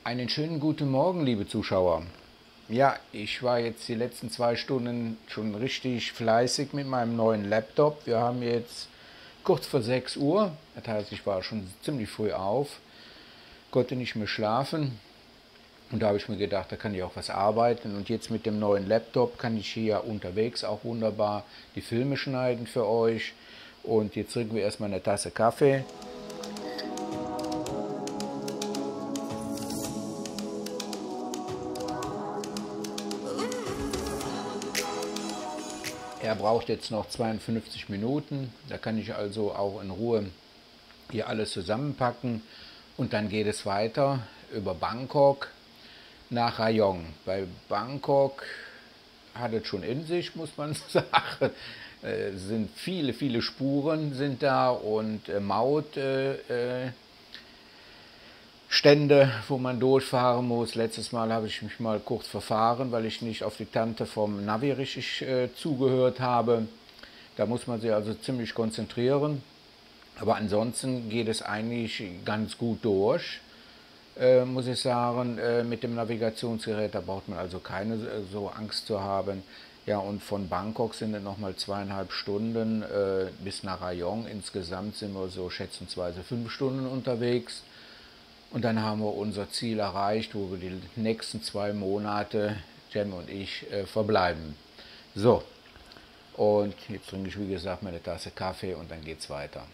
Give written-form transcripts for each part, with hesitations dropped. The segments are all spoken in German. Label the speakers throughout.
Speaker 1: Einen schönen guten Morgen, liebe Zuschauer. Ja, ich war jetzt die letzten 2 Stunden schon richtig fleißig mit meinem neuen Laptop. Wir haben jetzt kurz vor 6 Uhr, das heißt, ich war schon ziemlich früh auf, konnte nicht mehr schlafen. Und da habe ich mir gedacht, da kann ich auch was arbeiten. Und jetzt mit dem neuen Laptop kann ich hier unterwegs auch wunderbar die Filme schneiden für euch. Und jetzt trinken wir erstmal eine Tasse Kaffee. Er braucht jetzt noch 52 Minuten, da kann ich also auch in Ruhe hier alles zusammenpacken und dann geht es weiter über Bangkok nach Rayong. Bei Bangkok hat es schon in sich, muss man sagen. Sind viele Spuren sind da und Mautstände, wo man durchfahren muss. Letztes Mal habe ich mich mal kurz verfahren, weil ich nicht auf die Tante vom Navi richtig zugehört habe. Da muss man sich also ziemlich konzentrieren. Aber ansonsten geht es eigentlich ganz gut durch, muss ich sagen, mit dem Navigationsgerät. Da braucht man also keine so Angst zu haben. Ja, und von Bangkok sind es nochmal 2,5 Stunden bis nach Rayong. Insgesamt sind wir so schätzungsweise 5 Stunden unterwegs. Und dann haben wir unser Ziel erreicht, wo wir die nächsten 2 Monate, Jem und ich, verbleiben. So, und jetzt trinke ich wie gesagt meine Tasse Kaffee und dann geht's weiter.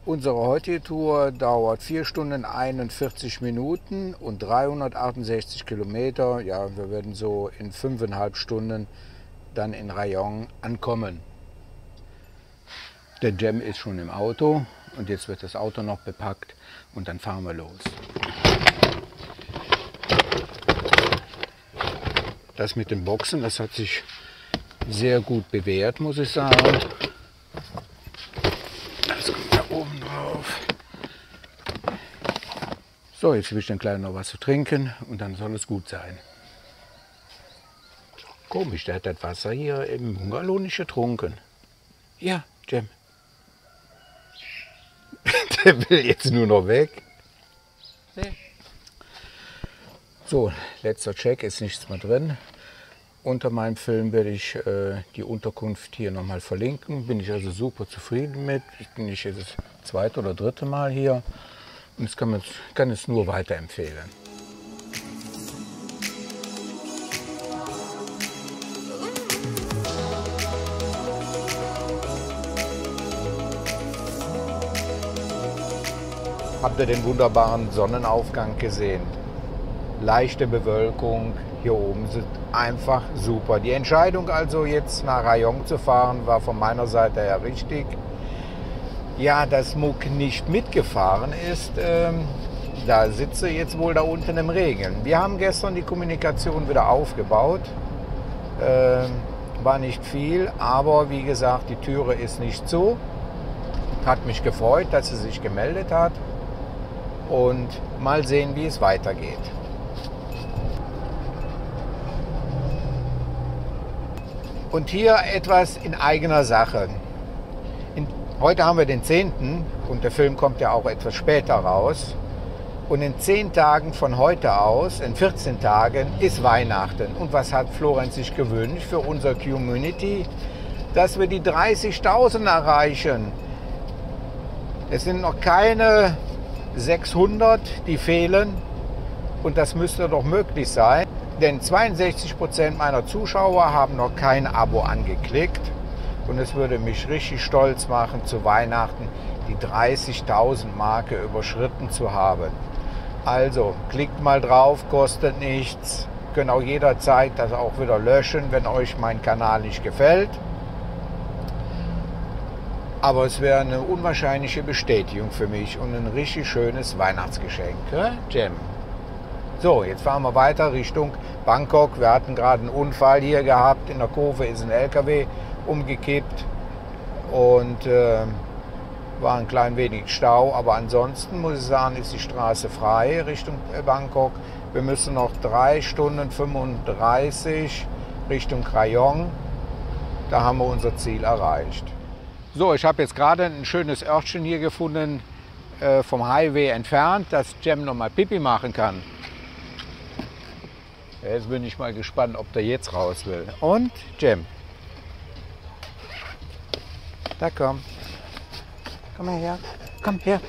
Speaker 1: Unsere heutige Tour dauert 4 Stunden 41 Minuten und 368 Kilometer. Ja, wir werden so in 5,5 Stunden dann in Rayong ankommen. Der Jem ist schon im Auto und jetzt wird das Auto noch bepackt und dann fahren wir los. Das mit den Boxen, das hat sich sehr gut bewährt, muss ich sagen. Das kommt da oben drauf. So, jetzt will ich dann gleich noch was zu trinken und dann soll es gut sein. Komisch, der hat das Wasser hier im Bungalow nicht getrunken. Ja, Jem. Der will jetzt nur noch weg. So, letzter Check, ist nichts mehr drin. Unter meinem Film werde ich die Unterkunft hier nochmal verlinken. Bin ich also super zufrieden mit. Ich bin jetzt das 2. oder 3. Mal hier und ich kann es nur weiterempfehlen. Habt ihr den wunderbaren Sonnenaufgang gesehen? Leichte Bewölkung, hier oben sind einfach super. Die Entscheidung also jetzt nach Rayong zu fahren war von meiner Seite her richtig. Ja, dass Muck nicht mitgefahren ist, da sitze jetzt wohl da unten im Regen. Wir haben gestern die Kommunikation wieder aufgebaut, war nicht viel, aber wie gesagt, die Türe ist nicht zu. Hat mich gefreut, dass sie sich gemeldet hat und mal sehen, wie es weitergeht. Und hier etwas in eigener Sache. Heute haben wir den 10. und der Film kommt ja auch etwas später raus. Und in 10 Tagen von heute aus, in 14 Tagen, ist Weihnachten. Und was hat Florenz sich gewünscht für unsere Community? Dass wir die 30.000 erreichen. Es sind noch keine 600, die fehlen. Und das müsste doch möglich sein. Denn 62% meiner Zuschauer haben noch kein Abo angeklickt. Und es würde mich richtig stolz machen, zu Weihnachten die 30.000 Marke überschritten zu haben. Also klickt mal drauf, kostet nichts. Könnt auch jederzeit das auch wieder löschen, wenn euch mein Kanal nicht gefällt. Aber es wäre eine unwahrscheinliche Bestätigung für mich und ein richtig schönes Weihnachtsgeschenk. Jem. So, jetzt fahren wir weiter Richtung Bangkok. Wir hatten gerade einen Unfall hier gehabt. In der Kurve ist ein LKW umgekippt und war ein klein wenig Stau. Aber ansonsten muss ich sagen, ist die Straße frei Richtung Bangkok. Wir müssen noch 3 Stunden 35 Richtung Rayong. Da haben wir unser Ziel erreicht. So, ich habe jetzt gerade ein schönes Örtchen hier gefunden. vom Highway entfernt, dass Cem noch mal Pipi machen kann. Jetzt bin ich mal gespannt, ob der jetzt raus will. Und Cem. Da komm. Komm mal her. Komm her.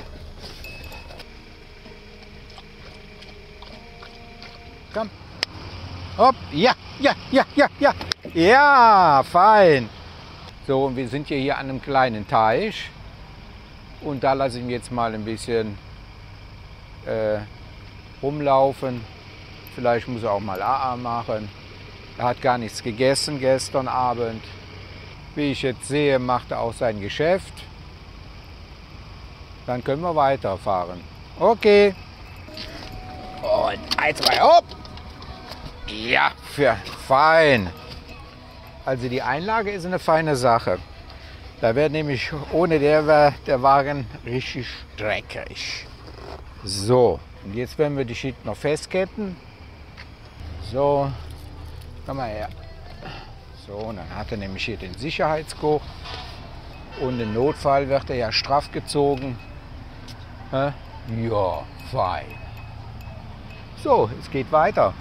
Speaker 1: Komm. Hopp. Ja, ja, ja, ja, ja. Ja, fein. So, und wir sind hier an einem kleinen Teich. Und da lasse ich ihn jetzt mal ein bisschen rumlaufen. Vielleicht muss er auch mal AA machen. Er hat gar nichts gegessen gestern Abend. Wie ich jetzt sehe, macht er auch sein Geschäft. Dann können wir weiterfahren. Okay. Und 1, 2, hopp. Ja, fein. Also die Einlage ist eine feine Sache. Da wäre nämlich, ohne der Wagen richtig dreckig. So, und jetzt werden wir die Schicht noch festketten. So, komm mal her. So, und dann hat er nämlich hier den Sicherheitsgurt. Und im Notfall wird er ja straff gezogen. Ja, fein. So, es geht weiter.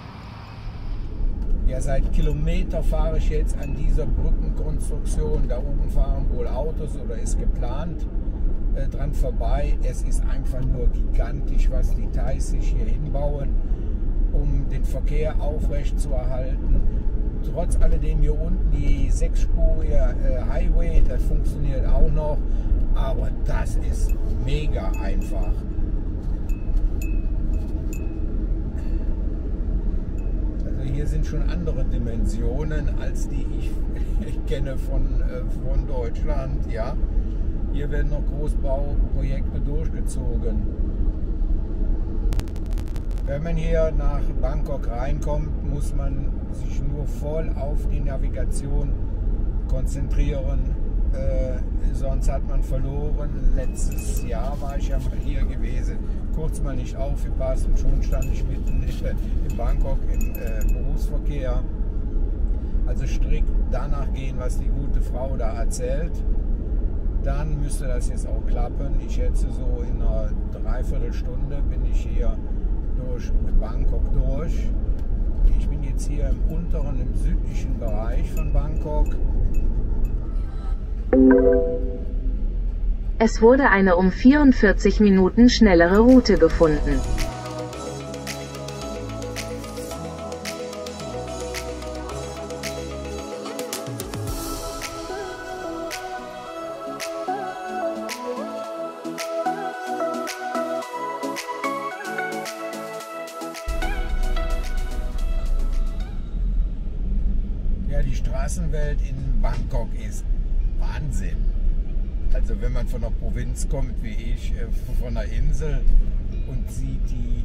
Speaker 1: Ja, seit Kilometer fahre ich jetzt an dieser Brückenkonstruktion. Da oben fahren wohl Autos oder ist geplant dran vorbei. Es ist einfach nur gigantisch, was die Thais sich hier hinbauen, um den Verkehr aufrecht zu erhalten. Trotz alledem hier unten die 6-spurige Highway, das funktioniert auch noch, aber das ist mega einfach. Hier sind schon andere Dimensionen, als die ich kenne von Deutschland. Ja. Hier werden noch Großbauprojekte durchgezogen. Wenn man hier nach Bangkok reinkommt, muss man sich nur voll auf die Navigation konzentrieren. Sonst hat man verloren. Letztes Jahr war ich ja mal hier gewesen, kurz mal nicht aufgepasst und schon stand ich mitten in Bangkok im Berufsverkehr. Also strikt danach gehen, was die gute Frau da erzählt. Dann müsste das jetzt auch klappen. Ich schätze, so in einer Dreiviertelstunde bin ich hier durch Bangkok durch. Ich bin jetzt hier im unteren, im südlichen Bereich von Bangkok.
Speaker 2: Es wurde eine um 44 Minuten schnellere Route gefunden.
Speaker 1: Ja, die Straßenwelt in Bangkok ist Wahnsinn. Also wenn man von der Provinz kommt, wie ich, von der Insel und sieht die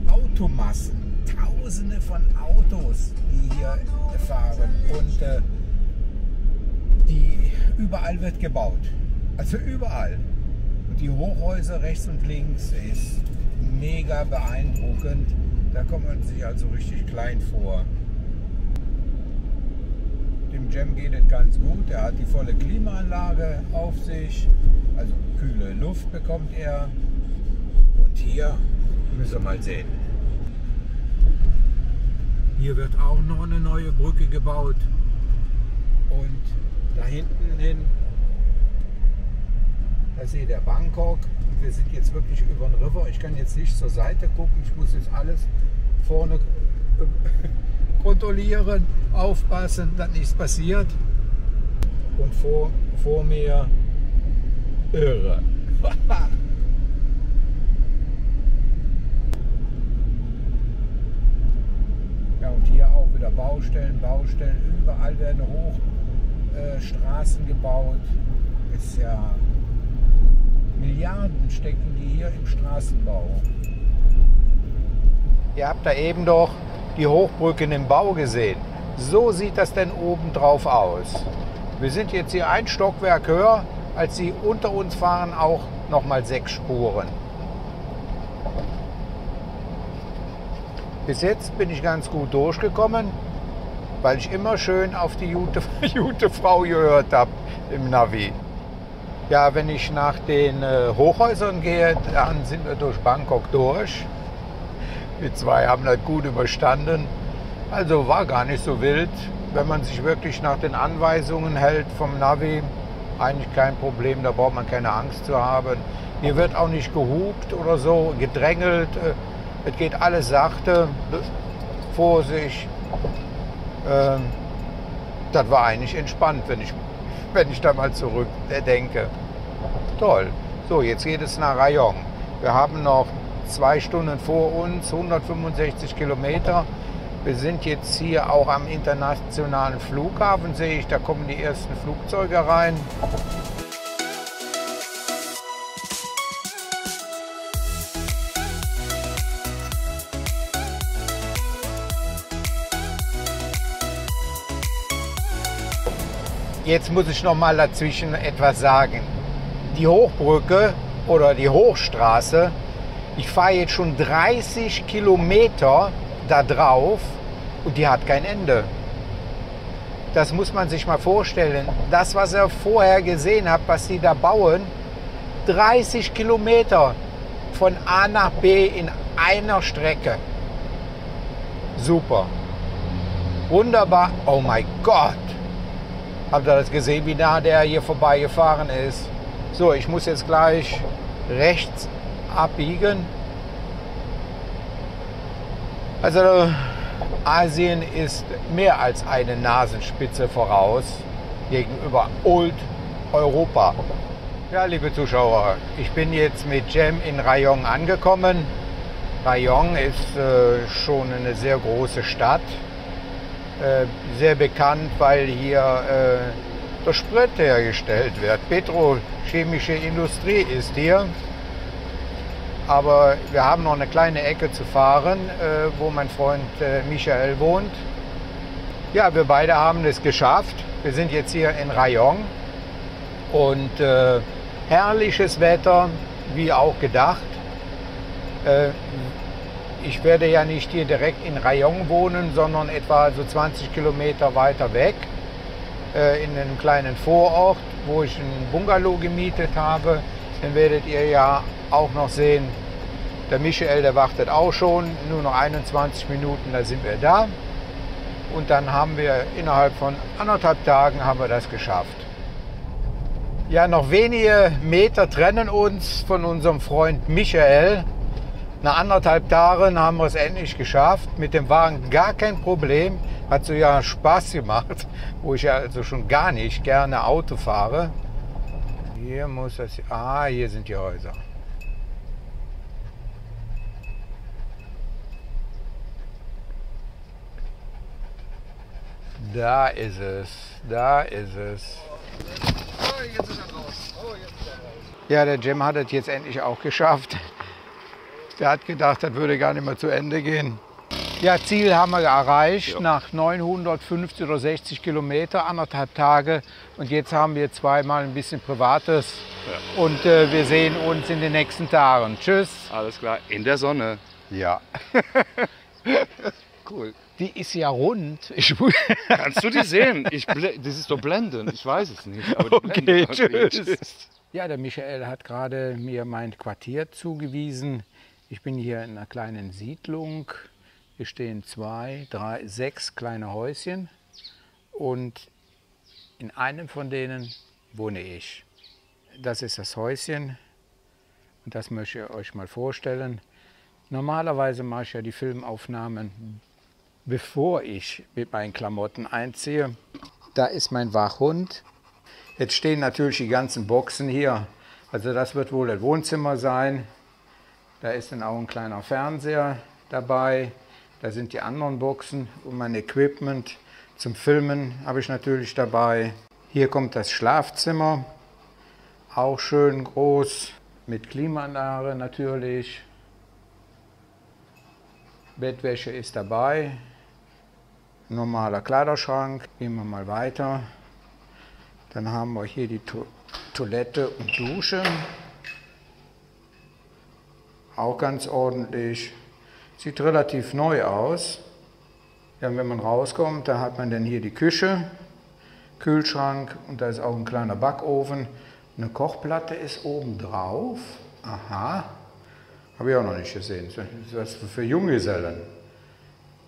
Speaker 1: Automassen, Tausende von Autos, die hier fahren und überall wird gebaut. Also überall. Und die Hochhäuser rechts und links ist mega beeindruckend. Da kommt man sich also richtig klein vor. Dem Cem geht es ganz gut, er hat die volle Klimaanlage auf sich, also kühle Luft bekommt er. Und hier müssen wir mal sehen. Hier wird auch noch eine neue Brücke gebaut. Und da hinten hin, da seht ihr Bangkok. Und wir sind jetzt wirklich über den River. Ich kann jetzt nicht zur Seite gucken, ich muss jetzt alles vorne kontrollieren, aufpassen, dass nichts passiert. Und vor mir irre. Ja, und hier auch wieder Baustellen, überall werden Hochstraßen gebaut. Ist ja Milliarden stecken die hier im Straßenbau. Ihr habt da eben doch die Hochbrücken im Bau gesehen. So sieht das denn oben drauf aus. Wir sind jetzt hier ein Stockwerk höher, als die unter uns fahren, auch nochmal 6 Spuren. Bis jetzt bin ich ganz gut durchgekommen, weil ich immer schön auf die gute Frau gehört habe im Navi. Ja, wenn ich nach den Hochhäusern gehe, dann sind wir durch Bangkok durch. Wir zwei haben das gut überstanden. Also war gar nicht so wild. Wenn man sich wirklich nach den Anweisungen hält vom Navi, eigentlich kein Problem, da braucht man keine Angst zu haben. Hier wird auch nicht gehupt oder so, gedrängelt. Es geht alles sachte, Vorsicht. Das war eigentlich entspannt, wenn ich da mal zurückdenke. Toll. So, jetzt geht es nach Rayong. Wir haben noch 2 Stunden vor uns, 165 Kilometer. Wir sind jetzt hier auch am internationalen Flughafen, sehe ich, da kommen die ersten Flugzeuge rein. Jetzt muss ich noch mal dazwischen etwas sagen. Die Hochbrücke oder die Hochstraße, ich fahre jetzt schon 30 Kilometer da drauf und die hat kein Ende. Das muss man sich mal vorstellen. Das, was ihr vorher gesehen habt, was die da bauen, 30 Kilometer von A nach B in einer Strecke. Super. Wunderbar. Oh mein Gott. Habt ihr das gesehen, wie nah der hier vorbeigefahren ist? So, ich muss jetzt gleich rechts abbiegen. Also Asien ist mehr als eine Nasenspitze voraus gegenüber Old Europa. Ja, liebe Zuschauer, ich bin jetzt mit Cem in Rayong angekommen. Rayong ist schon eine sehr große Stadt. Sehr bekannt, weil hier der Sprit hergestellt wird. Petrochemische Industrie ist hier. Aber wir haben noch eine kleine Ecke zu fahren, wo mein Freund Michael wohnt. Ja, wir beide haben es geschafft. Wir sind jetzt hier in Rayong und herrliches Wetter, wie auch gedacht. Ich werde ja nicht hier direkt in Rayong wohnen, sondern etwa so 20 Kilometer weiter weg, in einem kleinen Vorort, wo ich ein Bungalow gemietet habe. Dann werdet ihr ja auch noch sehen, der Michael, der wartet auch schon, nur noch 21 Minuten, da sind wir da. Und dann haben wir innerhalb von 1,5 Tagen haben wir das geschafft. Ja, noch wenige Meter trennen uns von unserem Freund Michael. Nach 1,5 Tagen haben wir es endlich geschafft. Mit dem Wagen gar kein Problem. Hat so ja Spaß gemacht, wo ich ja also schon gar nicht gerne Auto fahre. Hier muss das. Ah, hier sind die Häuser. Da ist es. Da ist es.
Speaker 3: Oh, jetzt ist er raus. Oh, jetzt ist er raus.
Speaker 1: Ja, der Cem hat es jetzt endlich auch geschafft. Der hat gedacht, das würde gar nicht mehr zu Ende gehen. Ja, Ziel haben wir erreicht, nach 950 oder 60 Kilometer, 1,5 Tage. Und jetzt haben wir zweimal ein bisschen Privates. Ja. Und wir sehen uns in den nächsten Tagen. Tschüss.
Speaker 3: Alles klar, in der Sonne.
Speaker 1: Ja.
Speaker 3: Cool.
Speaker 1: Die ist ja rund.
Speaker 3: Kannst du die sehen? Das ist doch blendend, ich weiß es nicht. Aber
Speaker 1: okay, tschüss. Ja, der Michael hat gerade mir mein Quartier zugewiesen. Ich bin hier in einer kleinen Siedlung. Hier stehen 2, 3, 6 kleine Häuschen und in einem von denen wohne ich. Das ist das Häuschen und das möchte ich euch mal vorstellen. Normalerweise mache ich ja die Filmaufnahmen, bevor ich mit meinen Klamotten einziehe. Da ist mein Wachhund. Jetzt stehen natürlich die ganzen Boxen hier. Also das wird wohl das Wohnzimmer sein. Da ist dann auch ein kleiner Fernseher dabei. Da sind die anderen Boxen und mein Equipment zum Filmen habe ich natürlich dabei. Hier kommt das Schlafzimmer, auch schön groß, mit Klimaanlage natürlich. Bettwäsche ist dabei, normaler Kleiderschrank. Gehen wir mal weiter. Dann haben wir hier die Toilette und Dusche. Auch ganz ordentlich. Sieht relativ neu aus. Ja, wenn man rauskommt, da hat man dann hier die Küche, Kühlschrank und da ist auch ein kleiner Backofen. Eine Kochplatte ist oben drauf. Aha, habe ich auch noch nicht gesehen. Das ist was für Junggesellen.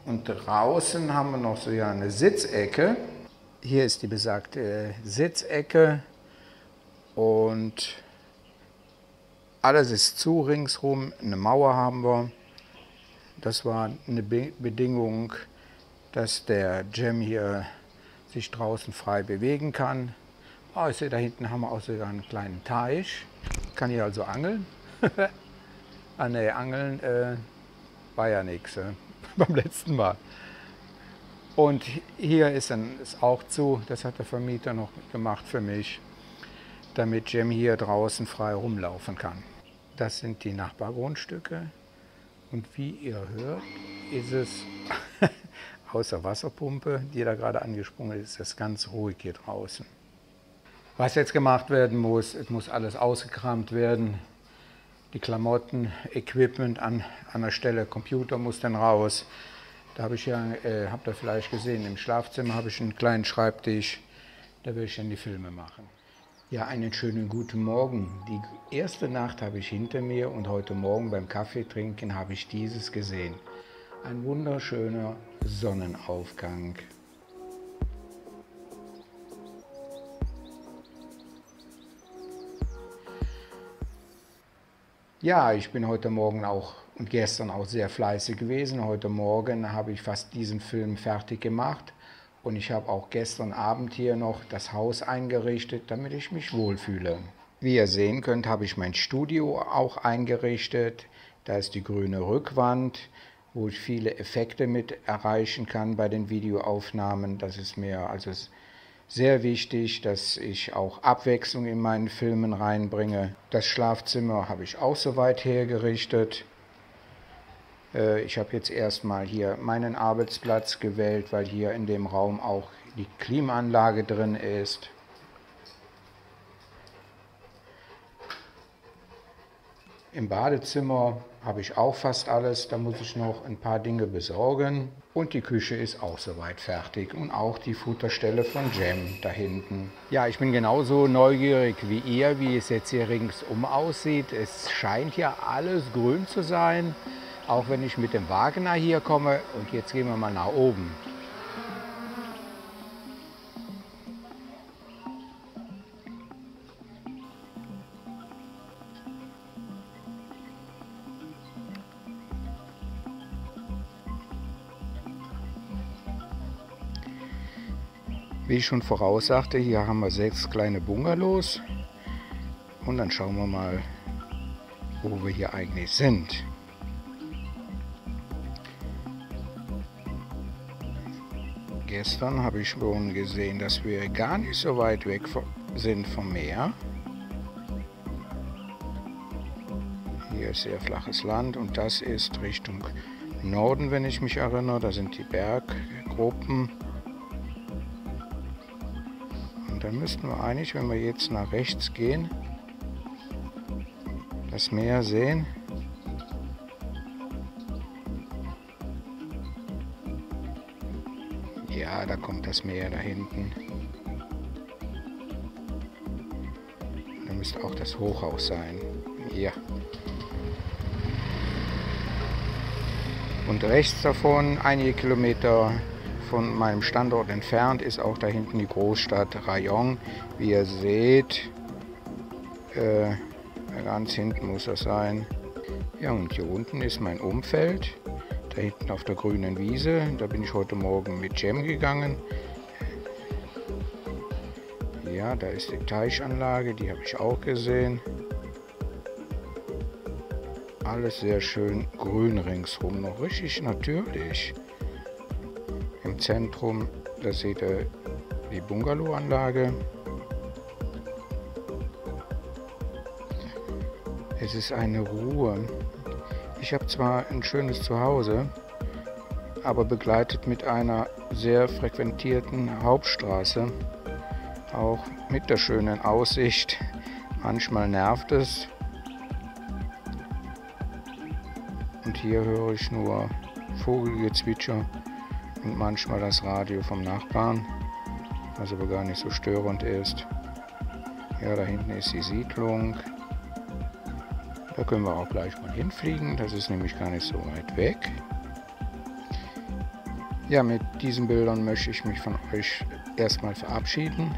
Speaker 1: Und draußen haben wir noch so ja eine Sitzecke. Hier ist die besagte Sitzecke und alles ist zu ringsrum. Eine Mauer haben wir. Das war eine Bedingung, dass der Cem hier sich draußen frei bewegen kann. Oh, ich sehe, da hinten haben wir auch sogar einen kleinen Teich. Kann hier also angeln. Ah ne, angeln war ja nichts beim letzten Mal. Und hier ist auch zu, das hat der Vermieter noch gemacht für mich, damit Cem hier draußen frei rumlaufen kann. Das sind die Nachbargrundstücke und wie ihr hört, ist es außer Wasserpumpe, die da gerade angesprungen ist, das ganz ruhig hier draußen. Was jetzt gemacht werden muss, es muss alles ausgekramt werden. Die Klamotten, Equipment an der Stelle, Computer muss dann raus. Da habe ich ja, habt ihr vielleicht gesehen, im Schlafzimmer habe ich einen kleinen Schreibtisch, da will ich dann die Filme machen. Ja, einen schönen guten Morgen. Die erste Nacht habe ich hinter mir und heute Morgen beim Kaffeetrinken habe ich dieses gesehen. Ein wunderschöner Sonnenaufgang. Ja, ich bin heute Morgen auch und gestern auch sehr fleißig gewesen. Heute Morgen habe ich fast diesen Film fertig gemacht und ich habe auch gestern Abend hier noch das Haus eingerichtet, damit ich mich wohlfühle. Wie ihr sehen könnt, habe ich mein Studio auch eingerichtet. Da ist die grüne Rückwand, wo ich viele Effekte mit erreichen kann bei den Videoaufnahmen. Das ist mir also sehr wichtig, dass ich auch Abwechslung in meinen Filmen reinbringe. Das Schlafzimmer habe ich auch soweit hergerichtet. Ich habe jetzt erstmal hier meinen Arbeitsplatz gewählt, weil hier in dem Raum auch die Klimaanlage drin ist. Im Badezimmer habe ich auch fast alles, da muss ich noch ein paar Dinge besorgen. Und die Küche ist auch soweit fertig und auch die Futterstelle von Cem da hinten. Ja, ich bin genauso neugierig wie ihr, wie es jetzt hier ringsum aussieht. Es scheint ja alles grün zu sein, auch wenn ich mit dem Wagner hier komme. Und jetzt gehen wir mal nach oben. Wie ich schon voraussagte, hier haben wir 6 kleine Bungalows und dann schauen wir mal, wo wir hier eigentlich sind. Gestern habe ich schon gesehen, dass wir gar nicht so weit weg sind vom Meer. Hier ist sehr flaches Land und das ist Richtung Norden, wenn ich mich erinnere. Da sind die Berggruppen. Dann müssten wir eigentlich, wenn wir jetzt nach rechts gehen, das Meer sehen. Ja, da kommt das Meer da hinten. Da müsste auch das Hochhaus sein. Ja. Und rechts davon, einige Kilometer von meinem Standort entfernt, ist auch da hinten die Großstadt Rayong. Wie ihr seht, ganz hinten muss das sein. Ja, und hier unten ist mein Umfeld. Da hinten auf der grünen Wiese, da bin ich heute Morgen mit Cem gegangen. Ja, da ist die Teichanlage, die habe ich auch gesehen. Alles sehr schön grün ringsrum, noch richtig natürlich. Im Zentrum, da seht ihr die Bungalow-Anlage. Es ist eine Ruhe. Ich habe zwar ein schönes Zuhause, aber begleitet mit einer sehr frequentierten Hauptstraße, auch mit der schönen Aussicht. Manchmal nervt es. Und hier höre ich nur Vogelgezwitscher und manchmal das Radio vom Nachbarn, was aber gar nicht so störend ist. Ja, da hinten ist die Siedlung. Da können wir auch gleich mal hinfliegen. Das ist nämlich gar nicht so weit weg. Ja, mit diesen Bildern möchte ich mich von euch erstmal verabschieden.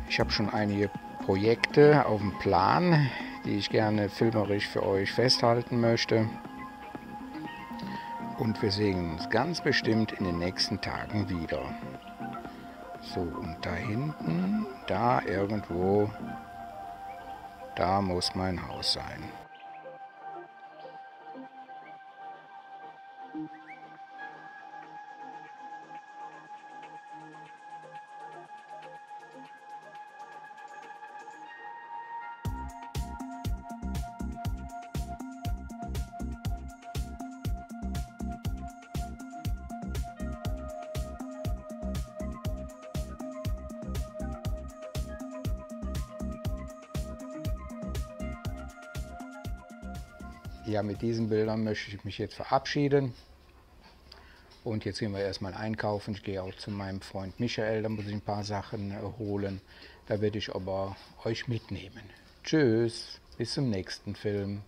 Speaker 1: Ich habe schon einige Projekte auf dem Plan, die ich gerne filmerisch für euch festhalten möchte. Und wir sehen uns ganz bestimmt in den nächsten Tagen wieder. So, und da hinten, da irgendwo, da muss mein Haus sein. Ja, mit diesen Bildern möchte ich mich jetzt verabschieden. Und jetzt gehen wir erstmal einkaufen. Ich gehe auch zu meinem Freund Michael, da muss ich ein paar Sachen holen. Da werde ich aber euch mitnehmen. Tschüss, bis zum nächsten Film.